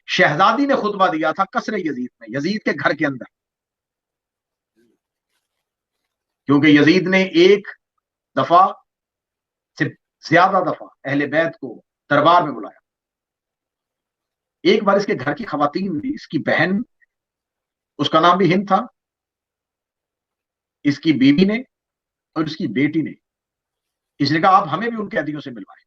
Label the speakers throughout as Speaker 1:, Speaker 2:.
Speaker 1: शहजादी ने खुतबा दिया था कसर यजीद में, यजीद के घर के अंदर, क्योंकि यजीद ने एक दफा से ज्यादा दफा अहले बैत को दरबार में बुलाया। एक बार इसके घर की खवातीन ने, इसकी बहन, उसका नाम भी हिंद था, इसकी बीवी ने और इसकी बेटी ने, इसने कहा आप हमें भी उन कैदियों से मिलवाएं।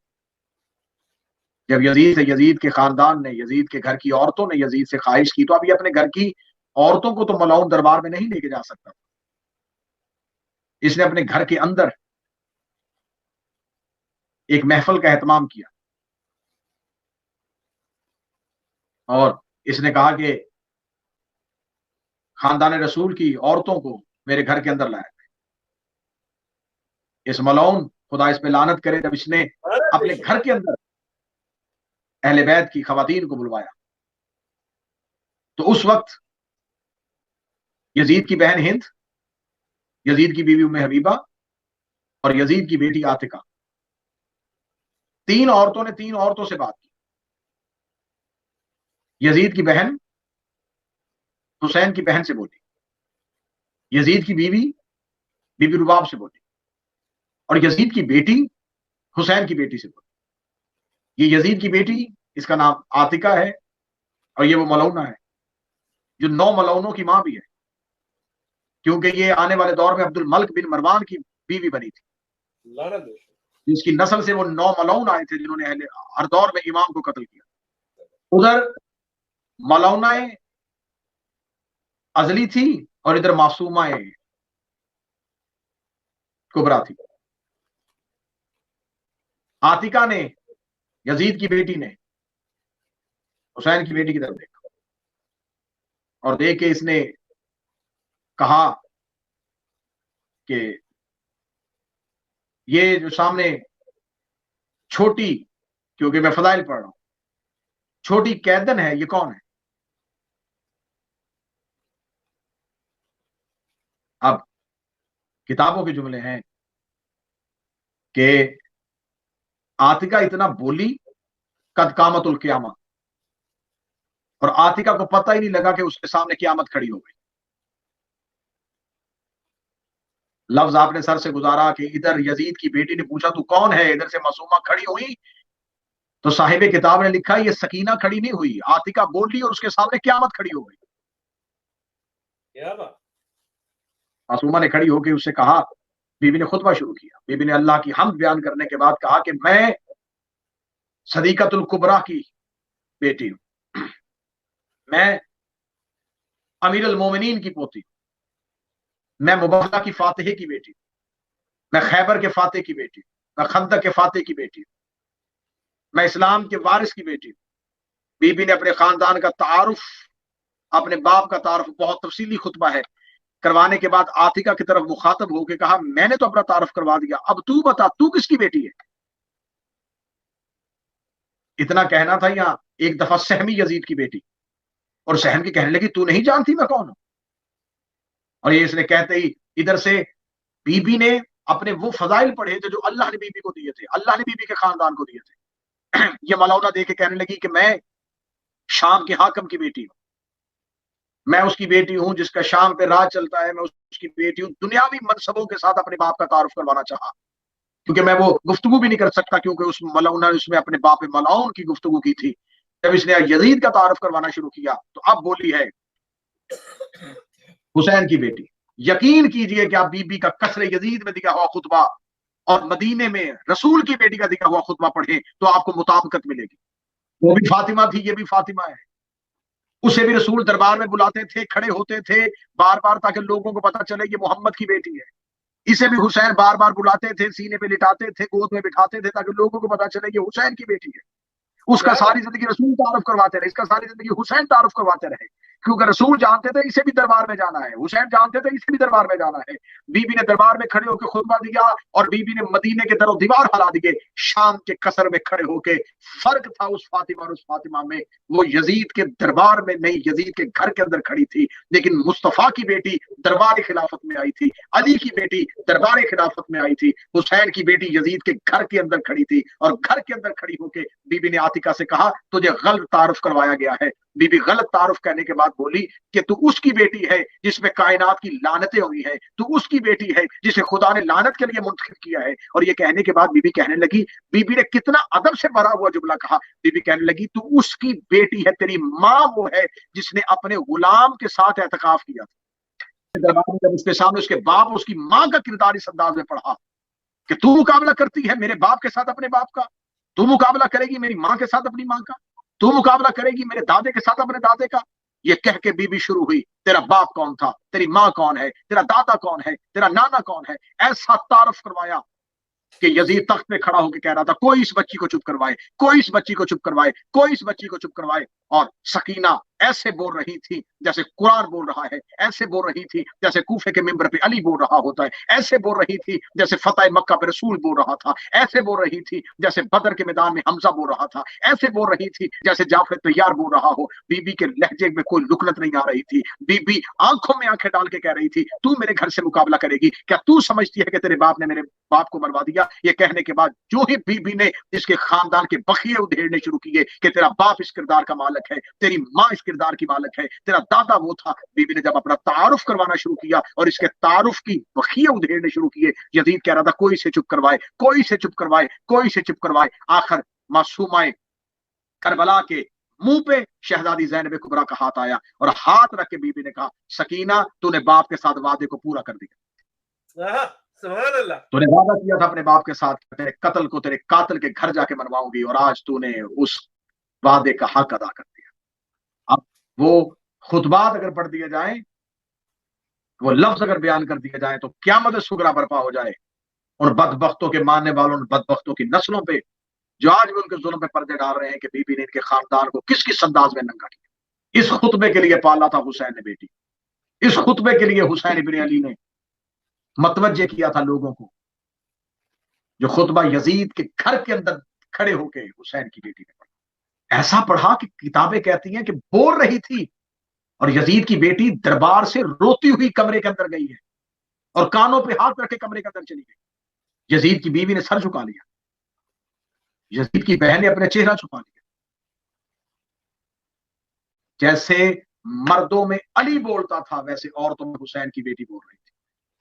Speaker 1: जब यजीद के खानदान ने, यजीद के घर की औरतों ने यजीद से ख्वाहिश की, तो अब ये अपने घर की औरतों को तो मलाउन दरबार में नहीं लेके जा सकता। इसने अपने घर के अंदर एक महफिल का एहतमाम किया और इसने कहा कि खानदान रसूल की औरतों को मेरे घर के अंदर लाया। इस मलाउन, खुदा इस पे लानत करे, जब इसने अपने घर के अंदर अहले बैत की खवातीन को बुलवाया, तो उस वक्त यजीद की बहन हिंद, यजीद की बीवी उम्मे हबीबा और यजीद की बेटी आतिका, तीन औरतों ने तीन औरतों से बात की। यजीद की बहन हुसैन की बहन से बोली, यजीद की बीवी बीबी रुबाब से बोली और यजीद की बेटी हुसैन की बेटी से बोली। ये यजीद की बेटी, इसका नाम आतिका है और ये वो मलौना है जो 9 मलौनों की मां भी है, क्योंकि ये आने वाले दौर में अब्दुल मलिक बिन मरवान की बीवी बनी थी, जिसकी नस्ल से वो 9 मलौन आए थे जिन्होंने हर दौर में इमाम को कत्ल किया। उधर मलौनाए अजली थी और इधर मासूमाए कुबरा थी। आतिका ने, यजीद की बेटी ने हुसैन की बेटी की तरफ देखा और देख के इसने कहा कि ये जो सामने छोटी, क्योंकि मैं फदाइल पढ़ रहा हूं, छोटी कैदन है, ये कौन है? अब किताबों के जुमले हैं कि आतिका इतना बोली कद कामतुल क़ियामा, और आतिका को पता ही नहीं लगा कि उसके सामने क़यामत खड़ी हो गई। लफ्ज आपने सर से गुजारा कि इधर यजीद की बेटी ने पूछा तू कौन है, इधर से मासूमा खड़ी हुई, तो साहिब किताब ने लिखा ये सकीना खड़ी नहीं हुई, आतिका बोली और उसके सामने क़यामत खड़ी हो गई। मासूमा ने खड़ी होकर उससे कहा, बीबी ने खुतबा शुरू किया। बीबी ने अल्लाह की हम्द बयान करने के बाद कहा कि मैं सदीकतुल कुबरा की बेटी हूं, मैं अमीर अल मोमिनीन की पोती, मैं मुबहला की फातिहे की बेटी, मैं खैबर के फातेह की बेटी, मैं खंदक के फातेह की बेटी, मैं इस्लाम के वारिस की बेटी। बीबी ने अपने खानदान का तारुफ, अपने बाप का तारुफ, बहुत तफसीली खुतबा है, करवाने के बाद आतिका की तरफ मुखातब होकर कहा मैंने तो अपना तारुफ करवा दिया, अब तू बता तू किसकी बेटी है? इतना कहना था यहां एक दफा सहमी यजीद की बेटी, और सहम की कहने लगी तू नहीं जानती मैं कौन हूं? और ये इसने कहते ही इधर से बीबी ने अपने वो फजाइल पढ़े थे जो अल्लाह ने बीबी को दिए थे, अल्लाह ने बीबी के खानदान को दिए थे। ये मलौना देके कहने लगी कि मैं शाम के हाकम की बेटी हूं, मैं उसकी बेटी हूं जिसका शाम पे राज चलता है, मैं उसकी बेटी हूं। दुनियावी मनसबों के साथ अपने बाप का तारुफ करवाना चाहा, क्योंकि मैं वो गुफ्तगू भी नहीं कर सकता, क्योंकि उस मलौना ने उसमें अपने बाप मलाउन की गुफ्तगू की थी। जब इसने यजीद का तारुफ करवाना शुरू किया तो अब बोली है हुसैन की बेटी। यकीन कीजिए कि आप बीबी का कसर यजीद में दिया हुआ खुतबा और मदीने में रसूल की बेटी का दिया हुआ खुतबा पढ़े तो आपको मुताबिकत मिलेगी। वो भी फातिमा थी, ये भी फातिमा है। उसे भी रसूल दरबार में बुलाते थे, खड़े होते थे बार बार ताकि लोगों को पता चले ये मोहम्मद की बेटी है। इसे भी हुसैन बार बार बुलाते थे, सीने पे लिटाते थे, गोद में बिठाते थे ताकि लोगों को पता चले ये हुसैन की बेटी है। उसका सारी जिंदगी रसूल तारुफ करवाते रहे, इसका सारी जिंदगी हुसैन तारुफ करवाते रहे, क्योंकि रसूल जानते थे इसे भी दरबार में जाना है, हुसैन जानते थे इसे भी दरबार में जाना है। बीबी ने दरबार में खड़े होकर खुतबा दिया और बीबी ने मदीने के दरो दीवार हला दिए, शाम के कसर में खड़े होके। फर्क था उस फातिमा और उस फातिमा में, वो यजीद के दरबार में नहीं, यजीद के घर के अंदर खड़ी थी, लेकिन मुस्तफा की बेटी दरबार खिलाफत में आई थी, अली की बेटी दरबार खिलाफत में आई थी, हुसैन की बेटी यजीद के घर के अंदर खड़ी थी, और घर के अंदर खड़ी होकर बीबी ने आतिका से कहा तुझे गलत तारुफ करवाया गया है। बीबी गलत तारुफ करने के बाद बोली कि तू उसकी बेटी है जिसमें कायनात की लानतें हुई है, तू उसकी बेटी है जिसे खुदा ने लानत के लिए मुंतखब किया है। और ये कहने के बाद बीबी कहने लगी, बीबी ने कितना अदब से भरा हुआ जुमला कहा, बीबी कहने लगी तू उसकी बेटी है, तेरी माँ वो है जिसने अपने गुलाम के साथ एहतिकाफ किया था। जब उसके सामने उसके बाप उसकी माँ का किरदार इस अंदाज में पढ़ा कि तू मुकाबला करती है मेरे बाप के साथ अपने बाप का, तू मुकाबला करेगी मेरी माँ के साथ अपनी माँ का, तू मुकाबला करेगी मेरे दादे के साथ अपने दादे का। ये कह के बीबी शुरू हुई, तेरा बाप कौन था, तेरी माँ कौन है, तेरा दादा कौन है, तेरा नाना कौन है। ऐसा तारुफ करवाया कि यजीद तख्त पे खड़ा होकर कह रहा था कोई इस बच्ची को चुप करवाए, कोई इस बच्ची को चुप करवाए, कोई इस बच्ची को चुप करवाए। और सकीना ऐसे बोल रही थी जैसे कुरान बोल रहा है, ऐसे बोल रही थी जैसे कूफे के मिंबर पे अली बोल रहा होता है, ऐसे बोल रही थी जैसे फतेह मक्का पे रसूल बोल रहा था, ऐसे बोल रही थी जैसे बदर के मैदान में हमजा बोल रहा था, ऐसे बोल रही थी जैसे जाफर तैयार बोल रहा हो। बीबी के लहजे में कोई लुकनत नहीं आ रही थी, बीबी आंखों में आंखें डाल के कह रही थी तू मेरे घर से मुकाबला करेगी क्या, तू समझती है कि तेरे बाप ने मेरे बाप को मरवा दिया। ये कहने के बाद जो ही बीबी ने इसके खानदान के बखिए उधेड़ने शुरू किए कि तेरा बाप इस किरदार का मालिक है, तेरी माँ इस किरदार की मालिक है, तेरा दादा वो था, बीबी ने जब अपना तारुफ करवाना शुरू किया और इसके तारुफ की बखिए उधेड़ने शुरू किए, यजीद कह रहा था कोई से चुप करवाए, कोई से चुप करवाए, कोई से चुप करवाए। आखिर मासूमाए करबला के मुंह पे शहजादी ज़ैनब कुबरा का हाथ आया और हाथ रख के बीबी ने कहा सकीना तूने बाप के साथ वादे को पूरा कर दिया, तूने वादा किया था अपने बाप के साथ तेरे कत्ल को तेरे कातिल के घर जाके मनवाऊंगी, और आज तूने उस वादे का हक अदा कर दिया। अब वो खुतबात अगर पढ़ दिए जाए, वो लफ्ज अगर बयान कर दिए जाए तो क़यामत सुगरा बर्पा हो जाए उन बदबख्तों के मानने वालों, उन बदबख्तों की नस्लों पे जो आज भी उनके जुल्म पे पर्दे डाल रहे हैं कि बीबी ने इनके खानदान को किस किस अंदाज में नंगा किया। इस खुतबे के लिए पाला था हुसैन ने बेटी, इस खुतबे के लिए हुसैन इब्न अली ने मतवज्जे किया था लोगों को, जो खुतबा यजीद के घर के अंदर खड़े होके हुसैन की बेटी ने पढ़ा। ऐसा पढ़ा कि किताबें कहती हैं कि बोल रही थी और यजीद की बेटी दरबार से रोती हुई कमरे के अंदर गई है और कानों पे हाथ रखे कमरे के अंदर चली गई। यजीद की बीवी ने सर झुका लिया, यजीद की बहन ने अपने चेहरा छुपा लिया। जैसे मर्दों में अली बोलता था वैसे औरतों में हुसैन की बेटी बोल रही थी।